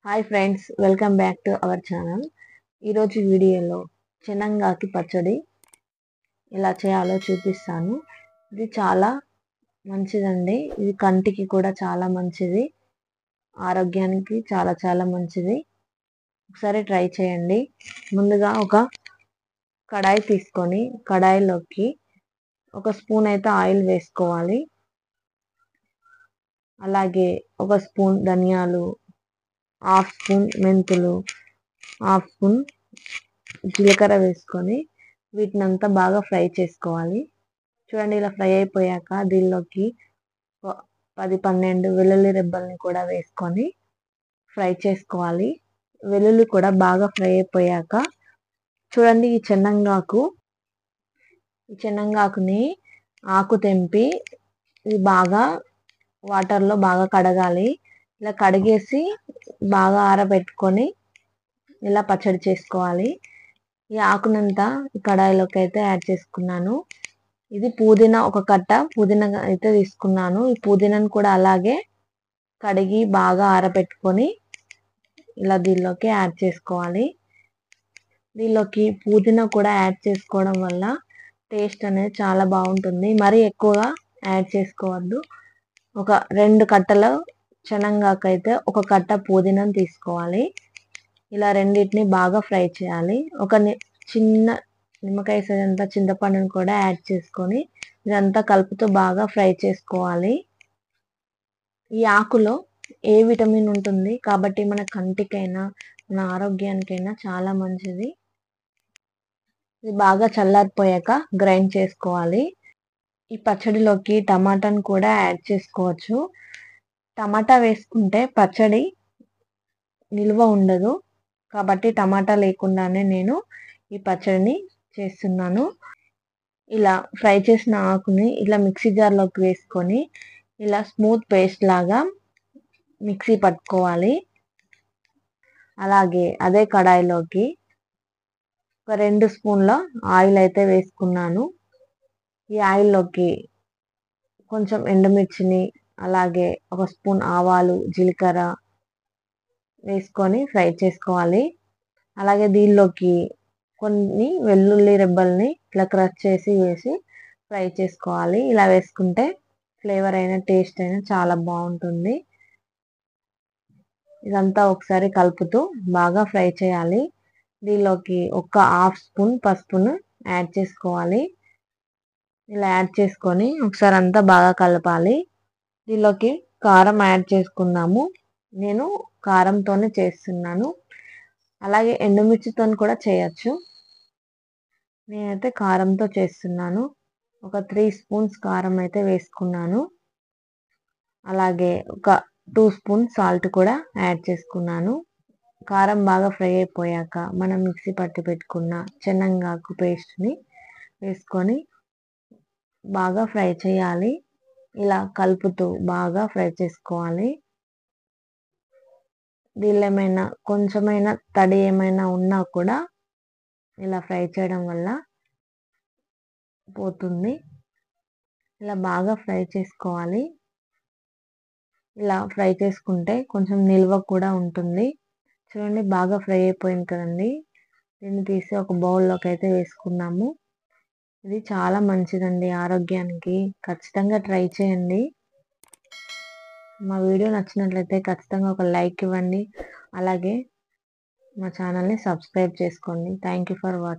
Hi friends, welcome back to our channel. ఈరోజు వీడియోలో చెనంగాకి పచ్చడి ఎలా చేయాలో చూపిస్తాను. ఇది చాలా మంచిదండి. ఇది కంటికి కూడా చాలా మంచిది, ఆరోగ్యానికి చాలా చాలా మంచిది. ఒకసారి ట్రై చేయండి. ముందుగా ఒక కడాయి తీసుకొని కడాయిలోకి ఒక స్పూన్ అయితే ఆయిల్ వేసుకోవాలి. అలాగే ఒక స్పూన్ ధనియాలు, హాఫ్ స్పూన్ మెంతులు, హాఫ్ స్పూన్ జీలకర్ర వేసుకొని వీటినంతా బాగా ఫ్రై చేసుకోవాలి. చూడండి, ఇలా ఫ్రై అయిపోయాక దీనిలోకి 10-12 వెల్లుల్లి రెబ్బల్ని కూడా వేసుకొని ఫ్రై చేసుకోవాలి. వెల్లుల్లి కూడా బాగా ఫ్రై అయిపోయాక చూడండి, ఈ చెన్నంగాకుని ఆకు తెంపి ఇది బాగా వాటర్లో బాగా కడగాలి. ఇలా కడిగేసి బాగా ఆరబెట్టుకొని ఇలా పచ్చడి చేసుకోవాలి. ఈ ఆకునంతా కడాయిలోకి అయితే యాడ్ చేసుకున్నాను. ఇది పుదీనా, ఒక కట్ట పుదీనా అయితే తీసుకున్నాను. ఈ పుదీనాను కూడా అలాగే కడిగి బాగా ఆరబెట్టుకొని ఇలా దీనిలోకి యాడ్ చేసుకోవాలి. దీనిలోకి పుదీనా కూడా యాడ్ చేసుకోవడం వల్ల టేస్ట్ అనేది చాలా బాగుంటుంది. మరీ ఎక్కువగా యాడ్ చేసుకోవద్దు. ఒక 2 కట్టల చెనంగాకైతే ఒక కట్ట పుదీనాను తీసుకోవాలి. ఇలా రెండింటిని బాగా ఫ్రై చేయాలి. ఒక చిన్న నిమ్మకాయ సైజంతా చింతపండును కూడా యాడ్ చేసుకొని ఇదంతా కలుపుతూ బాగా ఫ్రై చేసుకోవాలి. ఈ ఆకులో ఏ విటమిన్ ఉంటుంది కాబట్టి మన కంటికైనా మన ఆరోగ్యానికైనా చాలా మంచిది. ఇది బాగా చల్లారిపోయాక గ్రైండ్ చేసుకోవాలి. ఈ పచ్చడిలోకి టమాటాను కూడా యాడ్ చేసుకోవచ్చు. టమాటా వేసుకుంటే పచ్చడి నిల్వ ఉండదు కాబట్టి టమాటా లేకుండానే నేను ఈ పచ్చడిని చేస్తున్నాను. ఇలా ఫ్రై చేసిన ఆకుని ఇలా మిక్సీ జార్లోకి వేసుకొని ఇలా స్మూత్ పేస్ట్ లాగా మిక్సీ పట్టుకోవాలి. అలాగే అదే కడాయిలోకి ఒక 2 స్పూన్ల ఆయిల్ అయితే వేసుకున్నాను. ఈ ఆయిల్లోకి కొంచెం ఎండుమిర్చిని, అలాగే ఒక స్పూన్ ఆవాలు, జీలకర్ర వేసుకొని ఫ్రై చేసుకోవాలి. అలాగే దీనిలోకి కొన్ని వెల్లుల్లి రెబ్బల్ని ఇట్లా క్రష్ చేసి వేసి ఫ్రై చేసుకోవాలి. ఇలా వేసుకుంటే ఫ్లేవర్ అయినా టేస్ట్ అయినా చాలా బాగుంటుంది. ఇదంతా ఒకసారి కలుపుతూ బాగా ఫ్రై చేయాలి. దీనిలోకి ఒక హాఫ్ స్పూన్ పసుపును యాడ్ చేసుకోవాలి. ఇలా యాడ్ చేసుకొని ఒకసారి అంతా బాగా కలపాలి. దీనిలోకి కారం యాడ్ చేసుకుందాము. నేను కారంతోనే చేస్తున్నాను. అలాగే ఎండుమిర్చితో కూడా చేయొచ్చు. నేనైతే కారంతో చేస్తున్నాను. ఒక 3 స్పూన్స్ కారం అయితే వేసుకున్నాను. అలాగే ఒక 2 స్పూన్ సాల్ట్ కూడా యాడ్ చేసుకున్నాను. కారం బాగా ఫ్రై అయిపోయాక మనం మిక్సీ పట్టి పెట్టుకున్న చెనంగాకు పేస్ట్ని వేసుకొని బాగా ఫ్రై చేయాలి. ఇలా కలుపుతూ బాగా ఫ్రై చేసుకోవాలి. దీనిలో ఏమైనా కొంచెమైనా తడి ఏమైనా ఉన్నా కూడా ఇలా ఫ్రై చేయడం వల్ల పోతుంది. ఇలా బాగా ఫ్రై చేసుకోవాలి. ఇలా ఫ్రై చేసుకుంటే కొంచెం నిల్వ కూడా ఉంటుంది. చూడండి, బాగా ఫ్రై అయిపోయింది కదండి. దీన్ని తీసి ఒక బౌల్లోకి అయితే వేసుకున్నాము. ఇది చాలా మంచిదండి ఆరోగ్యానికి. ఖచ్చితంగా ట్రై చేయండి. మా వీడియో నచ్చినట్లయితే ఖచ్చితంగా ఒక లైక్ ఇవ్వండి. అలాగే మా ఛానల్ని సబ్స్క్రైబ్ చేసుకోండి. Thank you for watching.